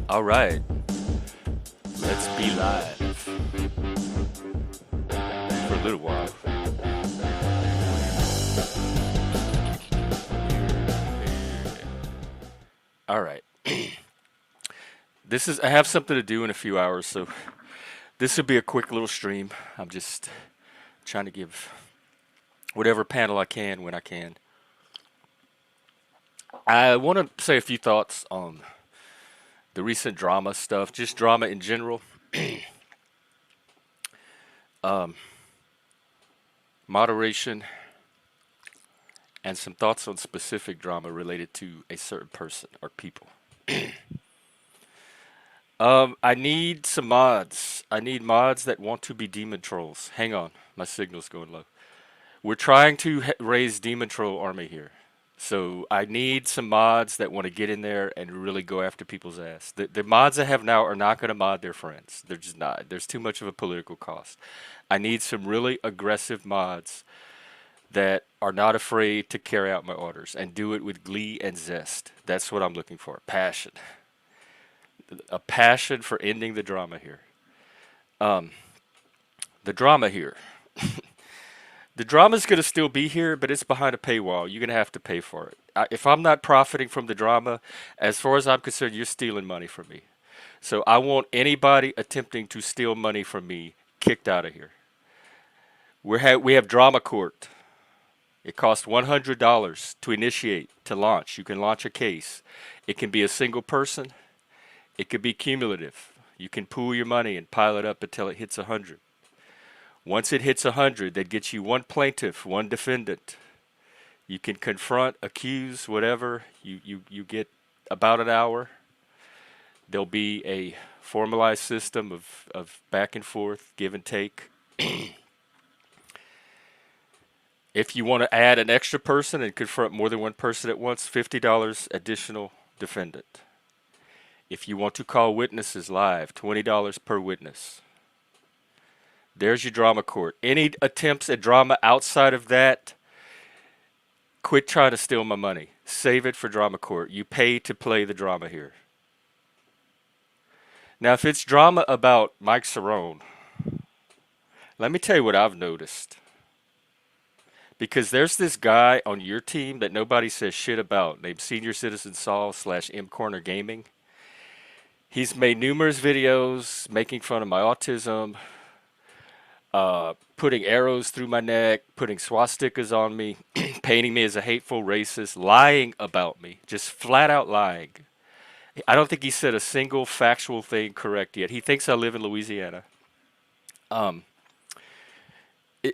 All right, let's be live for a little while. All right. I have something to do in a few hours, so this will be a quick little stream. I'm just trying to give whatever panel I can when I can. I want to say a few thoughts on the recent drama stuff, just drama in general. Um, Moderation, and some thoughts on specific drama related to a certain person or people. I need some mods. I need mods that want to be demon trolls. Hang on, my signal's going low. We're trying to raise demon troll army here. So I need some mods that want to get in there and really go after people's ass. The mods I have now are not going to mod their friends. They're just not. There's too much of a political cost. I need some really aggressive mods that are not afraid to carry out my orders and do it with glee and zest. That's what I'm looking for. Passion. A passion for ending the drama here. Um, the drama here. The drama's going to still be here, but it's behind a paywall. You're going to have to pay for it. If I'm not profiting from the drama, as far as I'm concerned, you're stealing money from me. So I want anybody attempting to steal money from me kicked out of here. We have drama court. It costs $100 to initiate, to launch. You can launch a case. It can be a single person. It could be cumulative. You can pool your money and pile it up until it hits 100. Once it hits 100, that gets you one plaintiff, one defendant. You can confront, accuse, whatever. You get about an hour. There'll be a formalized system of back and forth, give and take. If you want to add an extra person and confront more than one person at once, $50 additional defendant. If you want to call witnesses live, $20 per witness. There's your drama court. Any attempts at drama outside of that, quit trying to steal my money. Save it for drama court. You pay to play the drama here. Now, if it's drama about Mike Cerrone, let me tell you what I've noticed. Because there's this guy on your team that nobody says shit about named Senior Citizen Saul / M Corner Gaming. He's made numerous videos making fun of my autism, putting arrows through my neck, putting swastikas on me, painting me as a hateful racist, lying about me, just flat out lying. I don't think he said a single factual thing correct yet. He thinks I live in Louisiana.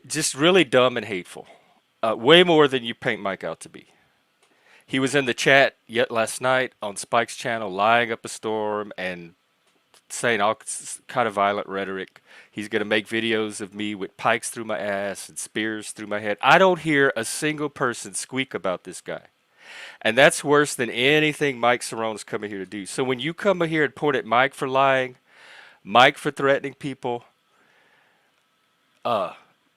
Just really dumb and hateful. Way more than you paint Mike out to be. He was in the chat yet last night on Spike's channel, lying up a storm and saying all kind of violent rhetoric. He's going to make videos of me with pikes through my ass and spears through my head. I don't hear a single person squeak about this guy. And that's worse than anything Mike Cerrone's coming here to do. So when you come here and point at Mike for lying, Mike for threatening people,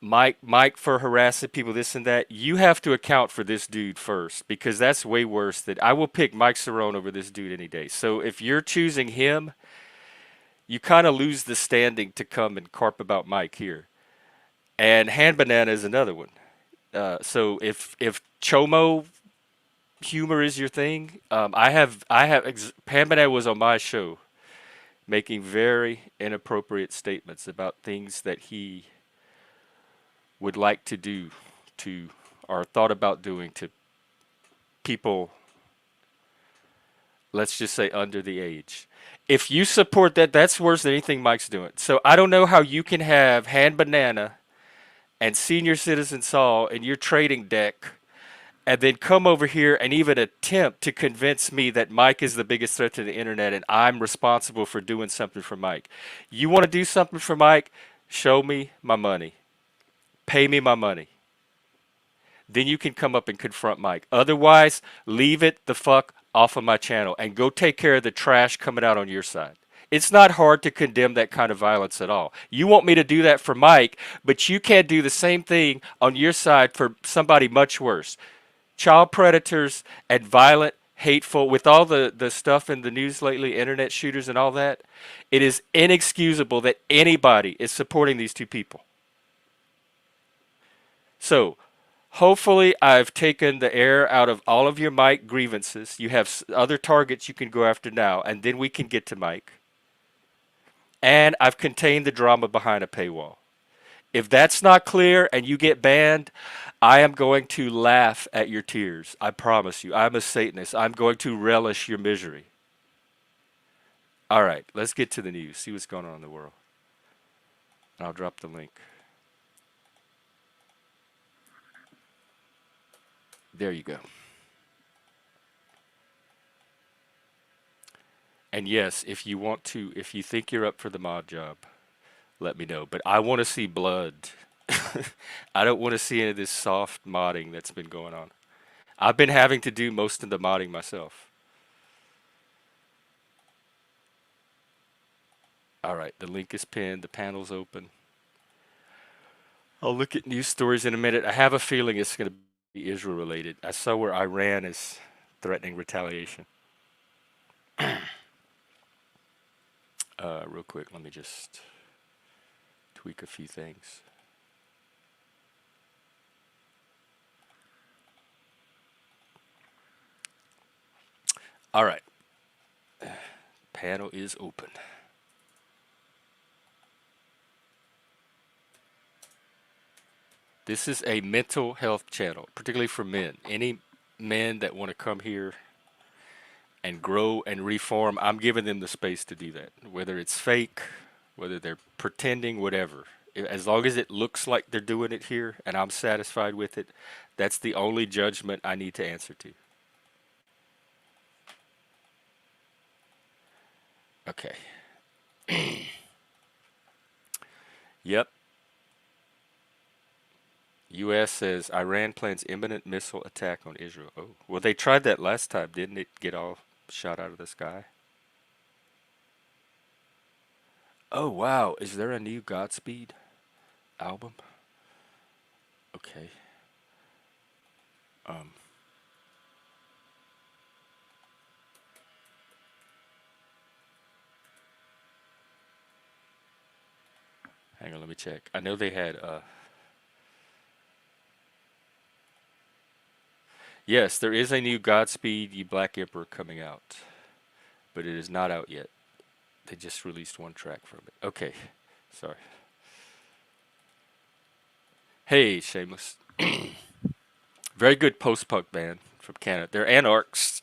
Mike for harassing people, this and that, you have to account for this dude first, because that's way worse. That I will pick Mike Cerrone over this dude any day. So if you're choosing him, you kind of lose the standing to come and carp about Mike here. And Hand Banana is another one. So if Chomo humor is your thing, Hand Banana was on my show making very inappropriate statements about things that he would like to do to, or thought about doing to people, let's just say under the age. If you support that, that's worse than anything Mike's doing. So I don't know how you can have Hand Banana and Senior Citizen Saul in your trading deck and then come over here and even attempt to convince me that Mike is the biggest threat to the internet and I'm responsible for doing something for Mike. You want to do something for Mike? Show me my money. Pay me my money. Then you can come up and confront Mike. Otherwise, leave it the fuck off of my channel and go take care of the trash coming out on your side. It's not hard to condemn that kind of violence at all. You want me to do that for Mike, but you can't do the same thing on your side for somebody much worse. Child predators and violent hateful with all the stuff in the news lately, internet shooters and all that. It is inexcusable that anybody is supporting these two people. So, hopefully, I've taken the air out of all of your Mike grievances. You have other targets you can go after now, and then we can get to Mike. And I've contained the drama behind a paywall. If that's not clear and you get banned, I am going to laugh at your tears. I promise you. I'm a Satanist. I'm going to relish your misery. All right, let's get to the news. See what's going on in the world. And I'll drop the link. There you go. And yes, if you want to, if you think you're up for the mod job, let me know. But I want to see blood. I don't want to see any of this soft modding that's been going on. I've been having to do most of the modding myself. All right, the link is pinned, the panel's open. I'll look at news stories in a minute. I have a feeling it's going to be Israel related. I saw where Iran is threatening retaliation. Real quick, let me just tweak a few things. All right, panel is open. This is a mental health channel, particularly for men. Any men that want to come here and grow and reform, I'm giving them the space to do that. Whether it's fake, whether they're pretending, whatever. As long as it looks like they're doing it here and I'm satisfied with it, that's the only judgment I need to answer to. Okay. Yep. U.S. says Iran plans imminent missile attack on Israel. Oh, well, they tried that last time, didn't it? Get all shot out of the sky. Oh, wow. Is there a new Godspeed album? Okay. Um, hang on, let me check. I know they had, yes, there is a new Godspeed You Black Emperor coming out, but it is not out yet. They just released one track from it. Okay, sorry. Hey, Shameless. Very good post-punk band from Canada. They're anarchs.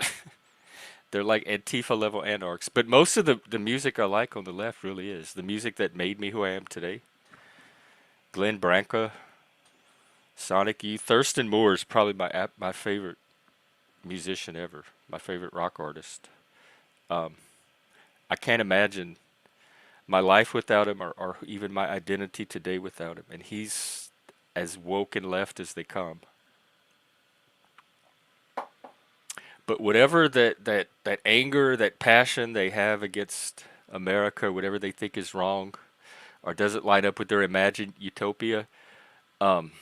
They're like Antifa level anarchs. But most of the music I like on the left really is the music that made me who I am today. Glenn Branca, Sonic Youth, Thurston Moore is probably my favorite musician ever. My favorite rock artist. Um, I can't imagine my life without him, or even my identity today without him. And he's as woke and left as they come. But whatever that anger, that passion they have against America, whatever they think is wrong, or doesn't line up with their imagined utopia, um,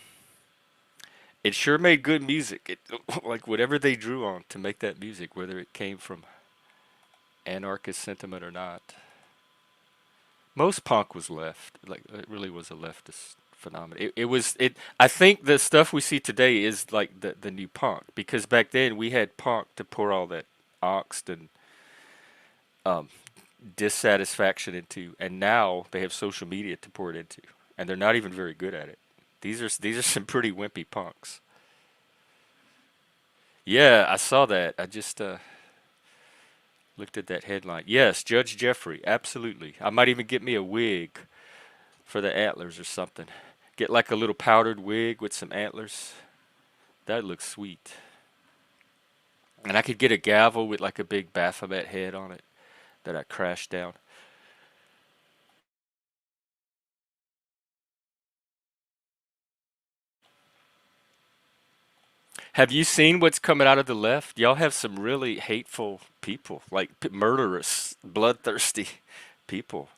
it sure made good music. It like whatever they drew on to make that music, whether it came from anarchist sentiment or not. Most punk was left. Like it really was a leftist phenomenon. It was it. I think the stuff we see today is like the new punk because back then we had punk to pour all that angst and um, dissatisfaction into, and now they have social media to pour it into, and they're not even very good at it. These are some pretty wimpy punks. Yeah, I saw that. I just looked at that headline. Yes, Judge Jeffrey, absolutely. I might even get me a wig for the antlers or something. Get like a little powdered wig with some antlers. That looks sweet. And I could get a gavel with like a big Baphomet head on it that I crashed down. Have you seen what's coming out of the left? Y'all have some really hateful people, like murderous, bloodthirsty people.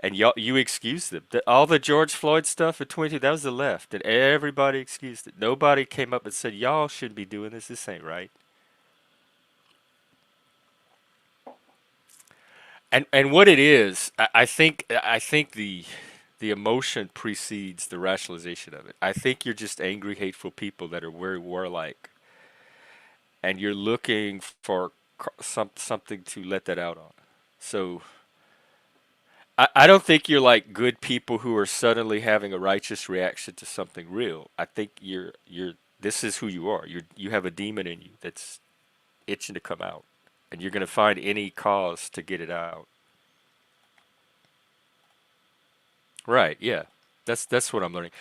And y'all, you excuse them. All the George Floyd stuff at 22, that was the left, and everybody excused it. Nobody came up and said, y'all shouldn't be doing this. This ain't right. And what it is, I think the emotion precedes the rationalization of it. I think you're just angry, hateful people that are very warlike, and you're looking for something to let that out on. So I don't think you're like good people who are suddenly having a righteous reaction to something real. I think you're this is who you are. You have a demon in you that's itching to come out, and you're gonna find any cause to get it out. Right? Yeah, that's what I'm learning.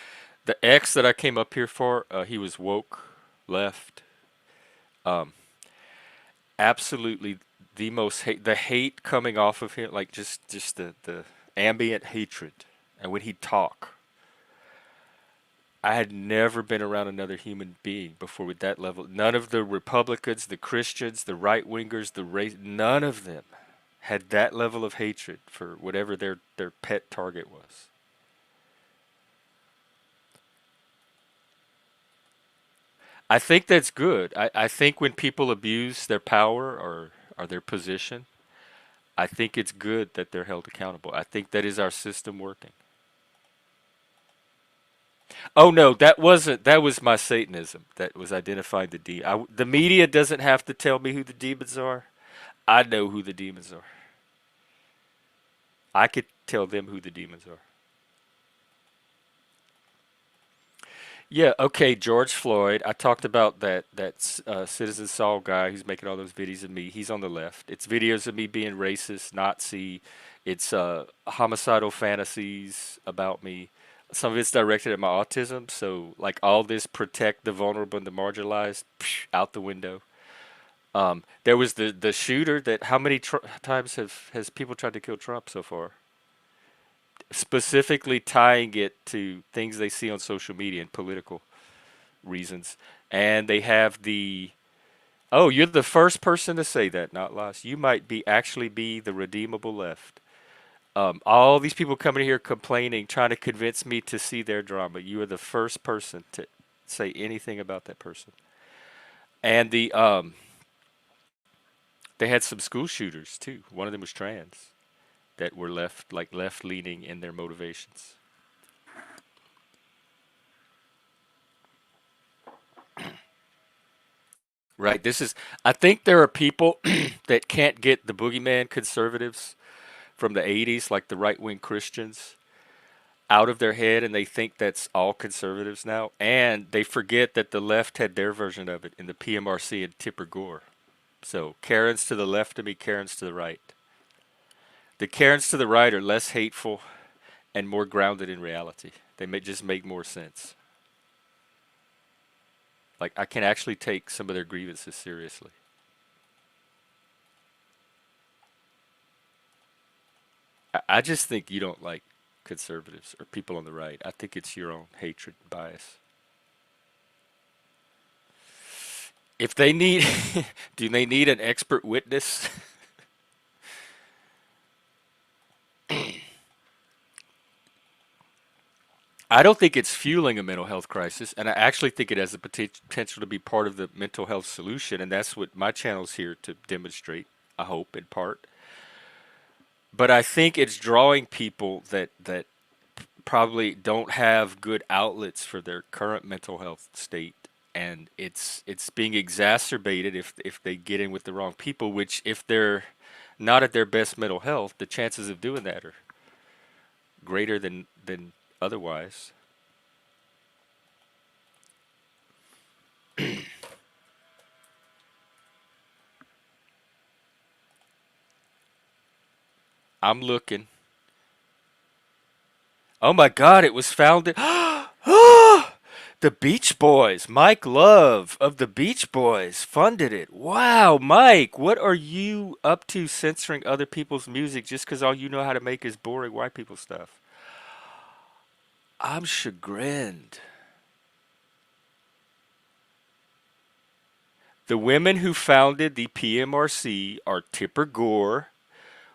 The ex that I came up here for, he was woke, left. Um, Absolutely the most the hate coming off of him, like just the ambient hatred, and when he'd talk, I had never been around another human being before with that level. None of the Republicans, the Christians, the right wingers, the race, none of them had that level of hatred for whatever their pet target was. I think that's good. I think when people abuse their power or their position, I think it's good that they're held accountable. I think that is our system working. Oh no, that wasn't. That was my Satanism. That was identifying the demon. The media doesn't have to tell me who the demons are. I know who the demons are. I could tell them who the demons are. Yeah, okay, George Floyd. I talked about that Citizen Saul guy who's making all those videos of me. He's on the left. It's videos of me being racist, Nazi. It's homicidal fantasies about me. Some of it's directed at my autism. So like all this protect the vulnerable and the marginalized, out the window. There was the shooter that how many times have has people tried to kill Trump so far? Specifically tying it to things they see on social media and political reasons. And they have the oh, you're the first person to say that, not last. You might be actually be the redeemable left. All these people coming here complaining, trying to convince me to see their drama. You are the first person to say anything about that person. And they had some school shooters too. One of them was trans that were left leaning in their motivations. Right. This is I think there are people that can't get the boogeyman conservatives from the 80s, like the right wing Christians, out of their head, and they think that's all conservatives now. And they forget that the left had their version of it in the PMRC and Tipper Gore. So Karens to the left of me, Karens to the right. The Karens to the right are less hateful and more grounded in reality. They may just make more sense. Like I can actually take some of their grievances seriously. I just think you don't like conservatives or people on the right. I think it's your own hatred and bias. If they need, do they need an expert witness? I don't think it's fueling a mental health crisis, and I actually think it has the potential to be part of the mental health solution, and that's what my channel's here to demonstrate. I hope in part, but I think it's drawing people that probably don't have good outlets for their current mental health state, and it's being exacerbated if they get in with the wrong people, which if they're not at their best mental health, the chances of doing that are greater than otherwise. I'm looking. Oh my God, it was founded. The Beach Boys, Mike Love of the Beach Boys funded it. Wow, Mike, what are you up to censoring other people's music just because all you know how to make is boring white people stuff? I'm chagrined. The women who founded the PMRC are Tipper Gore,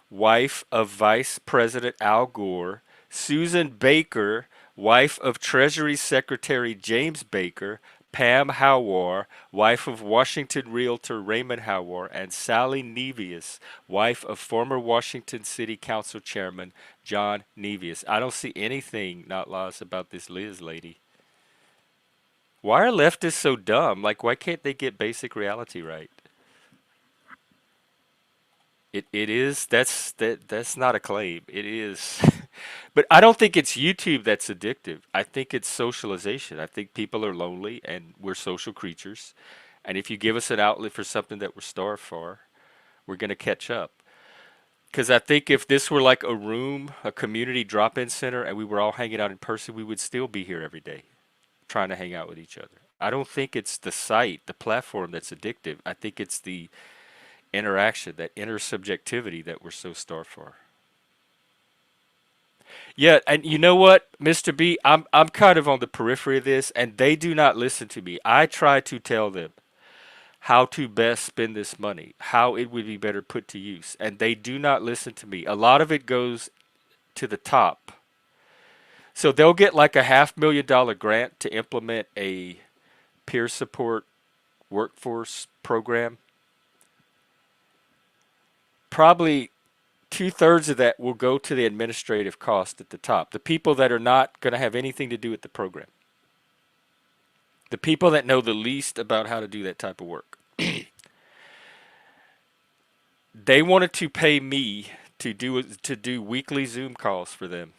wife of Vice President Al Gore, Susan Baker, wife of Treasury Secretary James Baker, Pam Howard, wife of Washington realtor Raymond Howard, and Sally Nevius, wife of former Washington City Council chairman John Nevius. I don't see anything, not laws, about this Liz lady. Why are leftists so dumb? Like, why can't they get basic reality right? It is that's not a claim. It is, but I don't think it's YouTube that's addictive. I think it's socialization. I think people are lonely and we're social creatures, and if you give us an outlet for something that we're starved for, we're gonna catch up. Because I think if this were like a room, a community drop-in center, and we were all hanging out in person, we would still be here every day trying to hang out with each other. I don't think it's the site, the platform that's addictive. I think it's the interaction, that intersubjectivity that we're so starved for. Yeah, and you know what, Mr. B, I'm kind of on the periphery of this, and they do not listen to me. I try to tell them how to best spend this money, how it would be better put to use, and they do not listen to me. A lot of it goes to the top. So they'll get like a $500,000 grant to implement a peer support workforce program. Probably two-thirds of that will go to the administrative cost at the top. The people that are not going to have anything to do with the program. The people that know the least about how to do that type of work. They wanted to pay me to do weekly Zoom calls for them.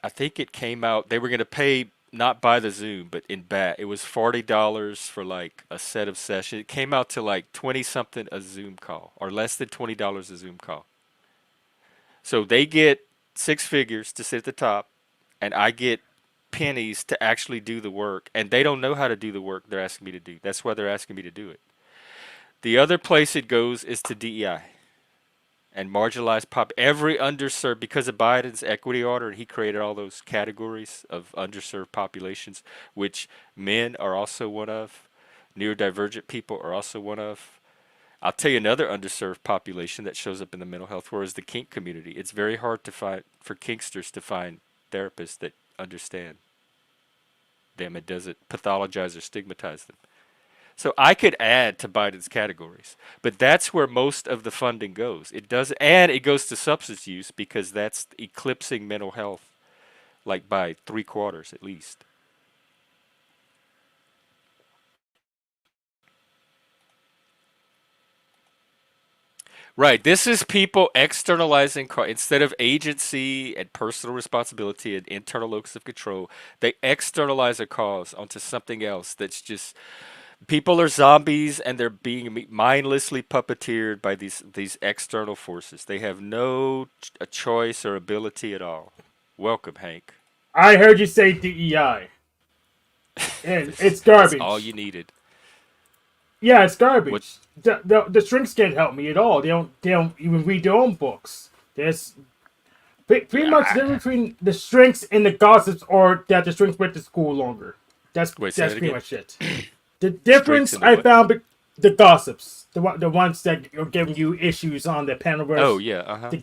I think it came out they were going to pay not by the Zoom, but in bat. It was $40 for like a set of sessions. It came out to like 20 something a Zoom call, or less than $20 a Zoom call. So they get six figures to sit at the top, and I get pennies to actually do the work. And they don't know how to do the work they're asking me to do. That's why they're asking me to do it. The other place it goes is to DEI and marginalized pop, every underserved, because of Biden's equity order, and he created all those categories of underserved populations, which men are also one of, neurodivergent people are also one of. I'll tell you another underserved population that shows up in the mental health world is the kink community. It's very hard to find for kinksters to find therapists that understand them and doesn't pathologize or stigmatize them. So I could add to Biden's categories, but that's where most of the funding goes. It does, and it goes to substance use because that's eclipsing mental health like by three quarters at least. Right. This is people externalizing instead of agency and personal responsibility and internal locus of control, they externalize a cause onto something else that's just people are zombies and they're being mindlessly puppeteered by these external forces. They have no a choice or ability at all. Welcome, Hank. I heard you say DEI, and it's That's all garbage. you needed. Yeah, it's What? garbage. The shrinks can't help me at all. They don't even read their own books. There's pretty much the difference between the shrinks and the gossips, or that the shrinks went to school longer. Wait, say That's that pretty again. much it. The Strengths difference in the I what? found the gossips, the ones that are giving you issues on the Oh panelverse. yeah. Uh huh.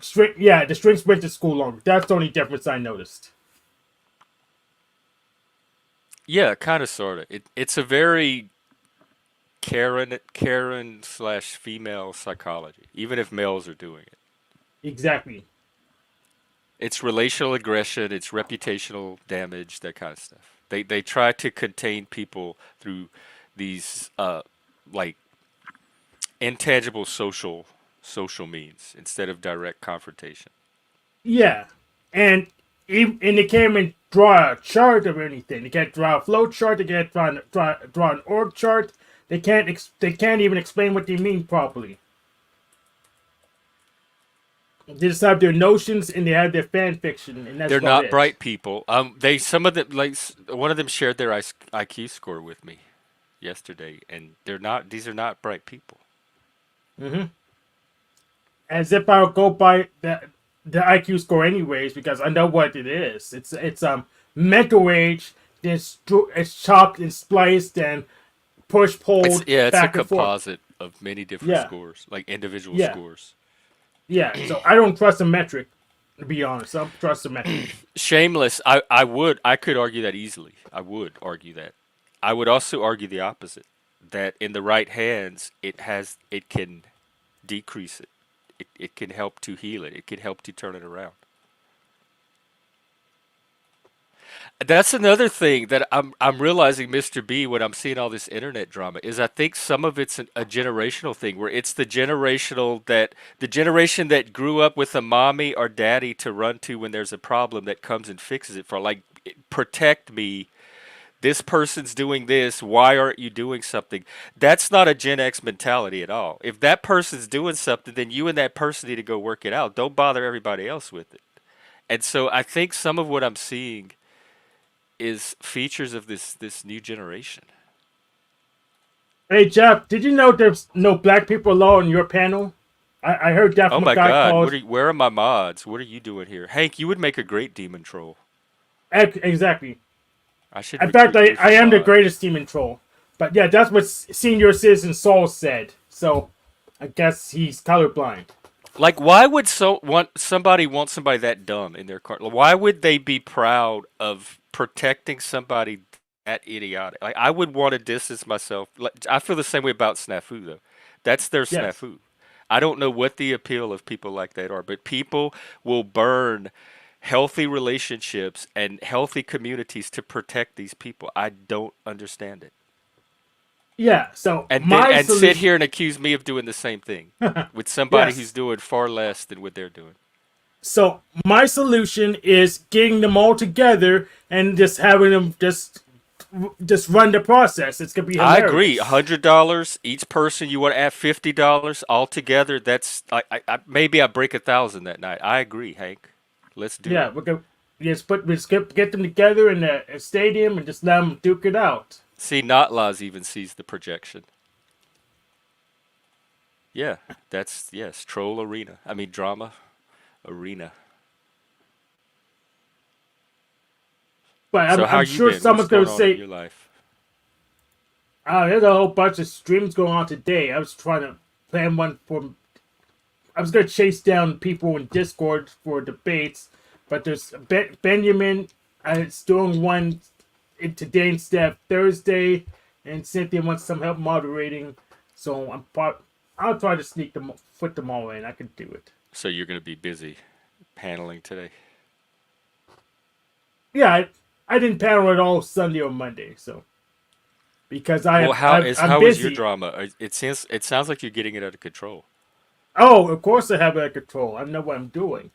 The shrinks went to school longer. That's the only difference I noticed. Yeah, kind of, sort of. It's a very Karen slash female psychology, even if males are doing it. Exactly. It's relational aggression, it's reputational damage, that kind of stuff. They try to contain people through these like intangible social means instead of direct confrontation. Yeah, and and they can't even draw a chart or anything. They can't draw a flow chart. They can't draw an org chart. They can't even explain what they mean properly. They just have their notions and they have their fan fiction, and that's They're about not it. bright people. They some of them like one of them shared their IQ score with me yesterday, and they're not. These are not bright people. Hmm. As if I would go by the IQ score anyways, because I know what it is. It's mental age. Then it's chopped and spliced and push It's pulled yeah, it's a back and forth. composite of many different Yeah, scores, like individual yeah, scores. yeah. So I don't trust a metric. To be honest, I don't trust the method. Shameless. I could argue that easily. I would argue that. I would also argue the opposite. That in the right hands, it can decrease it. It can help to heal it. It can help to turn it around. That's another thing that I'm realizing, Mr. B, when I'm seeing all this internet drama, is I think some of it's a generational thing where it's the generation that grew up with a mommy or daddy to run to when there's a problem that comes and fixes it for like protect me. This person's doing this. Why aren't you doing something? That's not a Gen X mentality at all. If that person's doing something, then you and that person need to go work it out. Don't bother everybody else with it. And so I think some of what I'm seeing is features of this new generation. Hey Jeff, did you know there's no black people allowed on your panel? I heard that Oh from a my guy God, called where are my mods? What are you doing here? Hank, you would make a great demon troll. exactly. I should In fact, recruit you as I a am the mod. greatest demon troll. But yeah, that's what Senior Citizen Saul said. So I guess he's colorblind. Like, why would somebody want somebody that dumb in their car? Why would they be proud of protecting somebody that idiotic? Like, I would want to distance myself. Like, I feel the same way about snafu though. That's their Yes. snafu. I don't know what the appeal of people like that are, but people will burn healthy relationships and healthy communities to protect these people. I don't understand it. Yeah. So And then my and sit solution. here and accuse me of doing the same thing with somebody who's Yes. doing far less than what they're doing. So my solution is getting them all together and just having them just run the process. It's gonna be I agree. hilarious. $100 each person. You want to add $50 all together? That's maybe I break 1,000 that night. I agree, Hank. Let's do Yeah, it. we're gonna get them together in a stadium and just let them duke it out. See, not laws even sees the projection. Yeah, that's yes. Troll arena. I mean drama arena. But So how I'm you sure been? What's someone's gonna going on in say, your life? "Oh, there's a whole bunch of streams going on today." I was trying to plan one for. I was gonna chase down people in Discord for debates, but there's Benjamin. It's doing one today instead of Thursday, and Cynthia wants some help moderating. So I'll try to put them all in. I can do it. So you're going to be busy paneling today. Yeah, I didn't panel at all Sunday or Monday, so because Well, I'm how is your busy. drama? It sounds like you're getting it out of control. Oh, of course I have it under control. I know what I'm doing.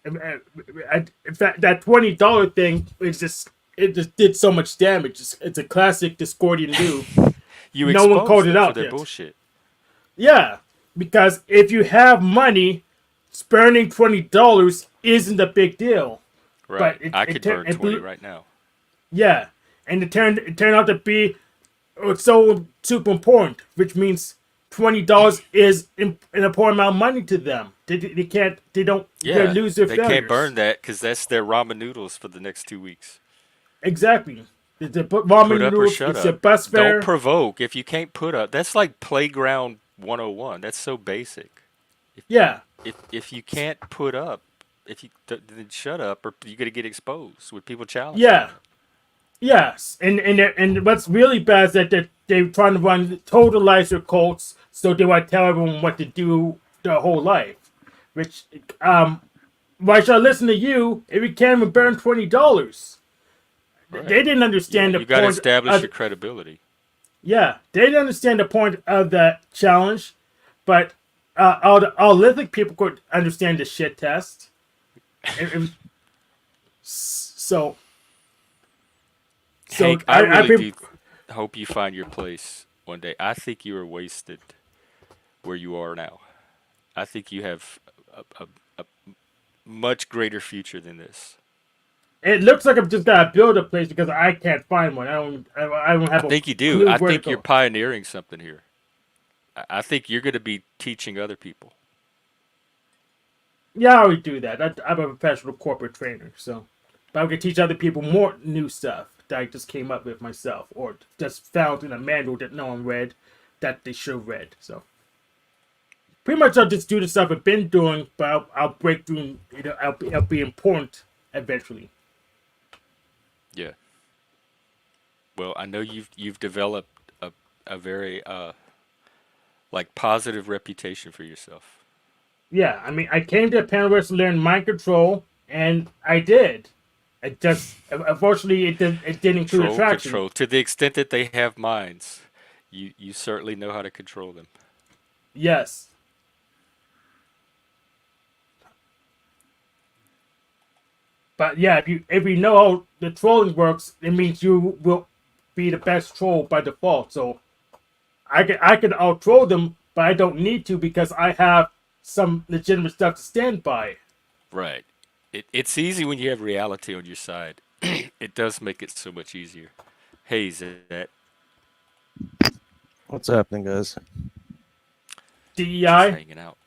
In fact, that $20 thing is just it just did so much damage. It's a classic Discordian move. You No one expose called it them for out their yet. bullshit. Yeah, because if you have money, spending $20 isn't a big deal. Right. But I could burn 20 right now. yeah, and it turned out to be so super important, which means $20 is an important amount of money to them. They can't they don't they Yeah, lose their they can't burn failures. that because that's their ramen noodles for the next 2 weeks. Exactly. The Put ramen up or noodles. shut It's your up. bus Don't fare. provoke. If you can't put up, that's like playground 101. That's so basic. If Yeah, if you can't put up, if you then shut up or you're gonna get exposed when people challenge you. yeah, yes. And what's really bad is that they're trying to run totalize their cults, so they want to tell everyone what to do their whole life. Which why should I listen to you if you can't even burn $20? They Right. didn't Yeah, understand the you got to point establish of your credibility. yeah, they didn't understand the point of the challenge, but all lithic people could understand the shit test. It was, so Hank, I I've really been do hope you find your place one day. I think you are wasted where you are now. I think you have a much greater future than this. it looks like I'm just gotta build a place because I can't find one. I don't I have a think you do. clue I where to think you're go. pioneering something here. I think you're going to be teaching other people. Yeah, I already do that. I'm a professional corporate trainer, so but I can teach other people more new stuff that I just came up with myself or just found in a manual that no one read that they should have read. So pretty much I'll just do the stuff I've been doing, but I'll break through. I'll be important eventually. Yeah. Well, I know you've developed a very like positive reputation for yourself. Yeah, I mean, I came to Penrose to learn mind control, and I did. It just unfortunately it didn't include Control, attraction. control. To the extent that they have minds, you certainly know how to control them. Yes, but yeah, if you know how the trolling works, it means you will be the best troll by default. So I can out troll them, but I don't need to because I have some legitimate stuff to stand by. Right. It's easy when you have reality on your side. It does make it so much easier. Hey, Zet, What's happening, guys? just DEI. hanging out.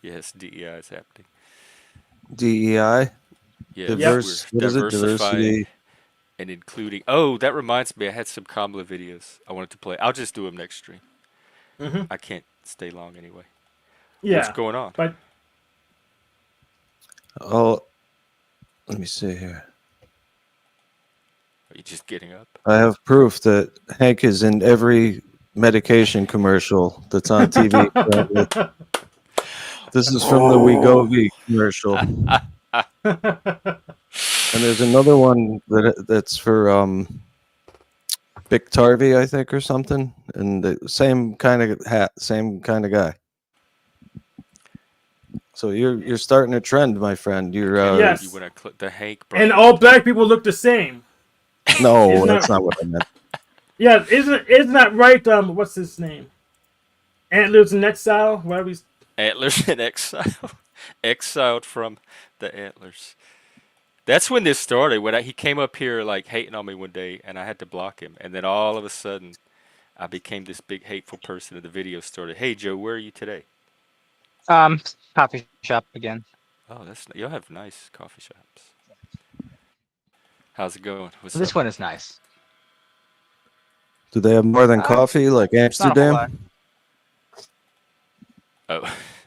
Yes, DEI is happening. DEI, Yes, Yep. we're diverse. What is it? diversifying Diversity. and including. Oh, that reminds me, I had some Kamala videos I wanted to play. I'll just do them next stream. Hmm. I can't stay long anyway. What's Yeah, going on? but Oh, let me see here. Are you just getting up? I have proof that Hank is in every medication commercial that's on TV currently. This is from the Oh. Wegovy commercial, and there's another one that's for Biktarvy, I think, or something, and the same kind of hat, same kind of guy. So you're starting a trend, my friend. I You're can't believe you yes, went on the Hank and brand. all black people look the same. no, Isn't that's that? not what I meant. Yeah, isn't that right? What's his name? Antlers in exile. Whatever he's. Antlers in exile. Exiled from the antlers. That's when this started. He came up here like hating on me one day, and I had to block him. And then all of a sudden, I became this big hateful person, and the video started. Hey Joe, where are you today? Um, Coffee shop again. Oh, y'all have nice coffee shops. How's it going? What's up? This one is nice. Do they have more than Uh, coffee like Not a whole lot. Amsterdam?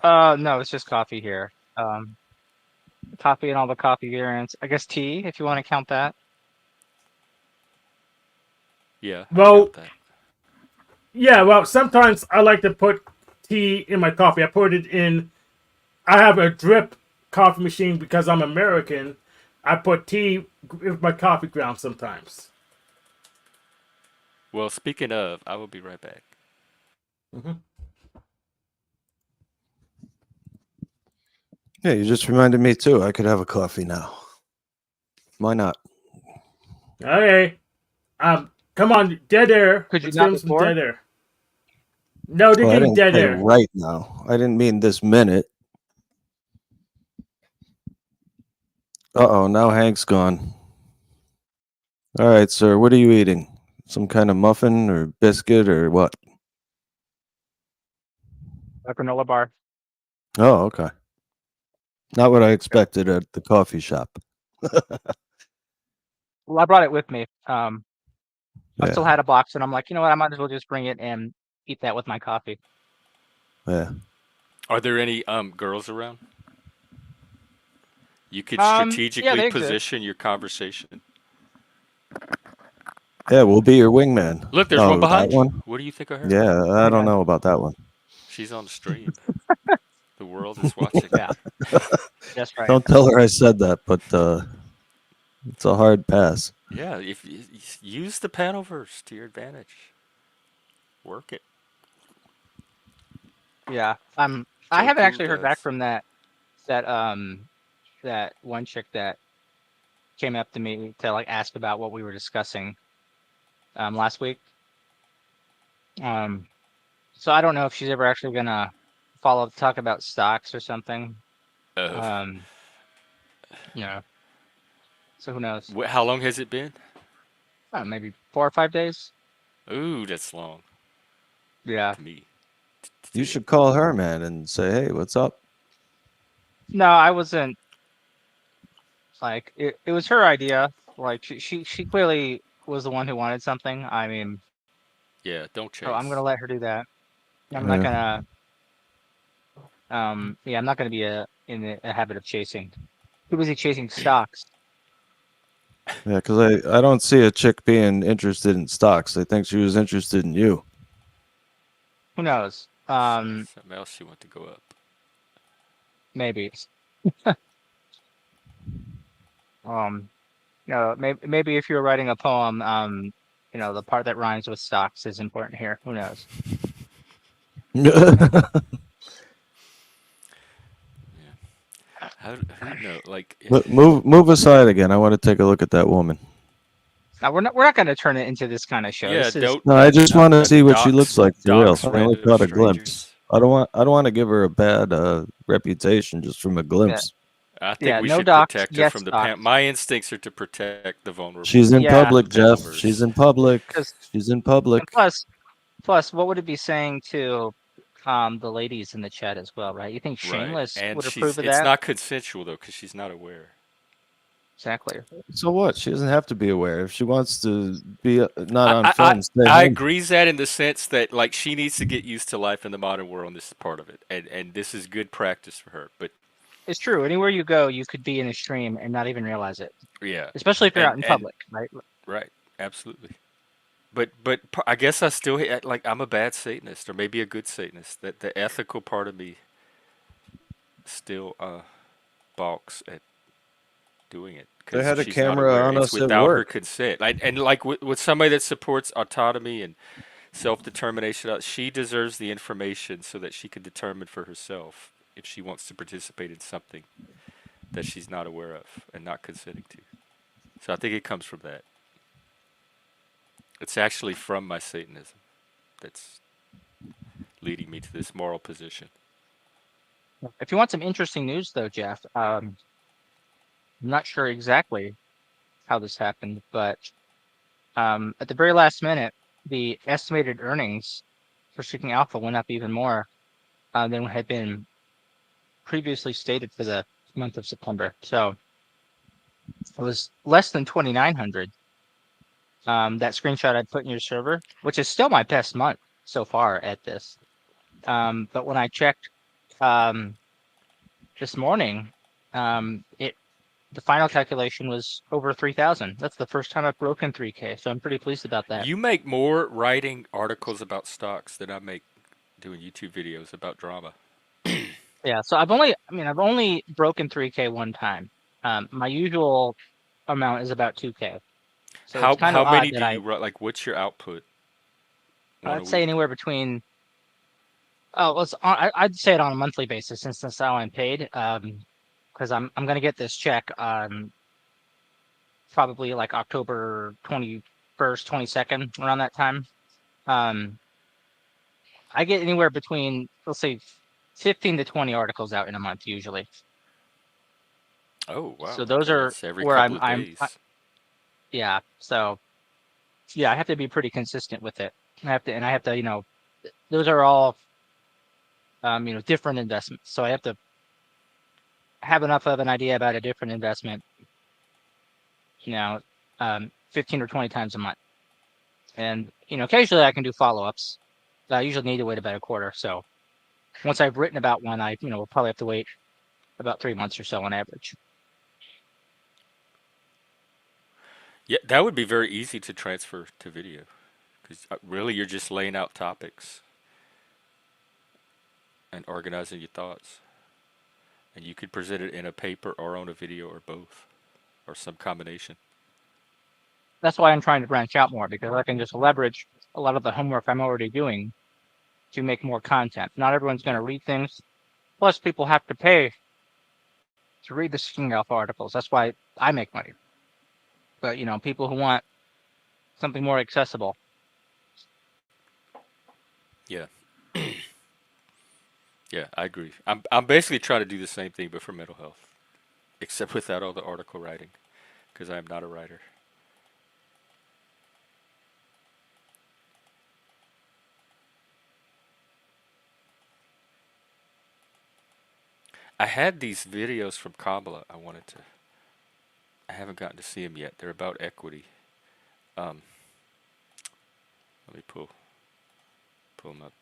Oh, No, it's just coffee here. Coffee and all the coffee variants. I guess tea, if you want to count that. yeah, I Well, count that. yeah. Well, sometimes I like to put tea in my coffee. I put it in. I have a drip coffee machine because I'm American. I put tea with my coffee ground sometimes. Well, speaking of, I will be right back. Hmm. Yeah, you just reminded me too. I could have a coffee now. Why not? Okay. Come on, dead air. Could you Let's give not him some before? dead air. No, they're Well, I getting didn't dead say air. right now. I didn't mean this minute. Uh-oh, now Hank's gone. All right, sir, what are you eating? Some kind of muffin or biscuit or what? A granola bar. Oh, okay. Not what I expected at the coffee shop. Well, I brought it with me. I still Yeah, had a box, and I'm like, you know what? I might as well just bring it and eat that with my coffee. yeah. Are there any girls around? You could Yeah, strategically they exist. position your conversation. Yeah, we'll be your wingman. Look, there's one Oh, that behind you. one? What do you think of her? Yeah, I Hang don't on. know about that one. She's on the stream. The world is watching. Yeah, that's right. Don't tell her I said that, but it's a hard pass. Yeah, if you use the Panoverse to your advantage, work it. Yeah. I Joe haven't Cool actually heard back does. from that that one chick that came up to me to like ask about what we were discussing last week. Um, so I don't know if she's ever actually gonna follow up, talk about stocks or something. Oh, Um, you know, so who knows? how long has it been? Maybe 4 or 5 days. Ooh, that's long Yeah. to me. To You do it. should call her, man, and say, hey, what's up? No, I wasn't like it was her idea. Like she clearly was the one who wanted something. I mean, Yeah, don't so I'm chase. gonna let her do that. I'm not Yeah, gonna yeah, I'm not gonna be in a habit of chasing. Too busy chasing stocks. yeah, because I don't see a chick being interested in stocks. I think she was interested in you. Who knows? Something else she want to go up. Maybe. Um, maybe if you're writing a poem, the part that rhymes with stocks is important here. Who knows? Yeah. Who know? Like, Move aside again. I want to take a look at that woman. Now we're not going to turn it into this kind of show. yeah. This is No, I just want to see what she looks Dox like for real. dox I only random caught a glimpse. strangers. I don't want to give her a bad reputation just from a yeah, glimpse. I think yeah, we no should docs, protect her yes from the docs. My instincts are to protect the vulnerable, She's in Yeah, public, the Jeff. She's boomers. in public. because She's in and public. plus, what would it be saying to the ladies in the chat as well, right? You think Right. Shameless And would approve of it's that? not consensual though, because she's not aware. Exactly. So what? She doesn't have to be aware. If she wants to be not on film, stay I home. agree that in the sense that like she needs to get used to life in the modern world. And this is part of it, and this is good practice for her. But It's true. Anywhere you go, you could be in a stream and not even realize it, yeah, especially if you're out in and public, right? right, absolutely. But I guess I still like I'm a bad Satanist or maybe a good Satanist. That the ethical part of me still balks at doing it They because had a she's not camera aware. on It's us at without her work. consent. And like with somebody that supports autonomy and self determination, she deserves the information so that she can determine for herself if she wants to participate in something that she's not aware of and not consenting to. So I think it comes from that. It's actually from my Satanism that's leading me to this moral position. If you want some interesting news, though, Jeff, I'm not sure exactly how this happened, but at the very last minute, the estimated earnings for Seeking Alpha went up even more than had been previously stated for the month of September. So it was less than 2,900. That screenshot I'd put in your server, which is still my best month so far at this. But when I checked um, this morning, it the final calculation was over 3,000. That's the first time I've broken 3K, so I'm pretty pleased about that. You make more writing articles about stocks than I make doing YouTube videos about drama. Yeah, so I've only broken 3K one time. My usual amount is about 2K. So it's kind of How odd many that do you write? Like, what's your output? One a I'd say week? anywhere between. Oh, well, I'd say it on a monthly basis since that's how I'm paid. Because I'm gonna get this check probably like October 21st, 22nd, around that time. Um, I get anywhere between, let's say, 15 to 20 articles out in a month usually. Oh wow. So those Okay, are that's every where couple of days. yeah. So yeah, I have to be pretty consistent with it. I have to, those are all different investments. So I have to have enough of an idea about a different investment, you know, 15 or 20 times a month. And, occasionally I can do follow-ups. I usually need to wait about a quarter. So once I've written about one, will probably have to wait about 3 months or so on average. Yeah, that would be very easy to transfer to video because really you're just laying out topics and organizing your thoughts, and you could present it in a paper or on a video or both or some combination. That's why I'm trying to branch out more because I can just leverage a lot of the homework I'm already doing to make more content. Not everyone's going Yeah. to read things. Plus, people have to pay to read the Seeking Alpha articles. That's why I make money. But, people who want something more accessible. Yeah. Yeah, I agree. I'm basically trying to do the same thing but for mental health, except without all the article writing because I am not a writer. I had these videos from Kamala. I haven't gotten to see them yet. They're about equity. Um, let me pull them up.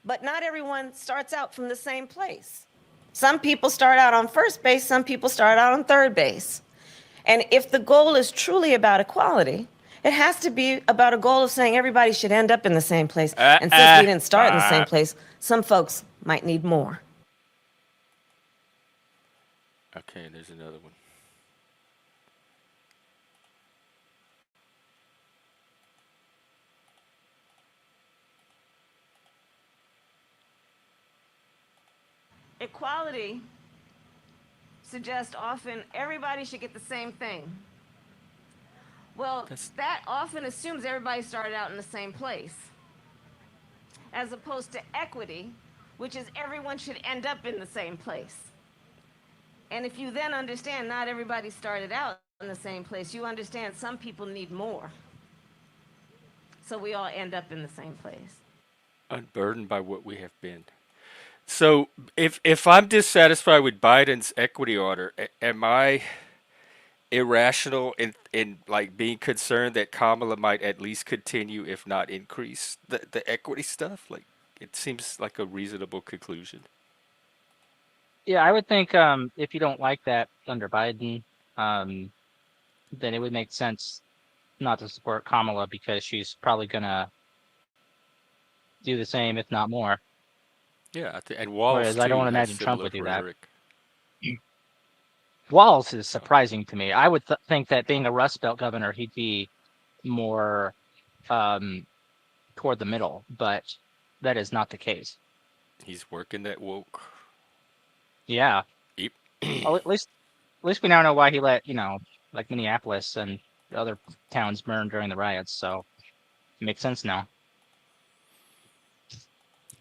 But not everyone starts out from the same place. Some people start out on first base, some people start out on third base. And if the goal is truly about equality, it has to be about a goal of saying everybody should end up in the same place. And since we didn't start in the same place, some folks might need more. Okay, there's another one. Equality suggests often everybody should get the same thing. Well, that often assumes everybody started out in the same place, as opposed to equity, which is everyone should end up in the same place. And if you then understand not everybody started out in the same place, you understand some people need more. So we all end up in the same place. Unburdened by what we have been. So if I'm dissatisfied with Biden's equity order, am I irrational in like being concerned that Kamala might at least continue, if not increase, the equity stuff? Like it seems like a reasonable conclusion. Yeah, I would think if you don't like that under Biden, then it would make sense not to support Kamala because she's probably gonna do the same, if not more. Yeah, and Walls Whereas I too don't has imagine Trump similar would do that. rhetoric. Walls is So surprising to me. I would think that being a Rust Belt governor, he'd be more um, toward the middle, but that is not the case. he's working that woke. Yeah, Yep. well, at least we now know why he let like Minneapolis and the other towns burn during the riots. So it makes sense now.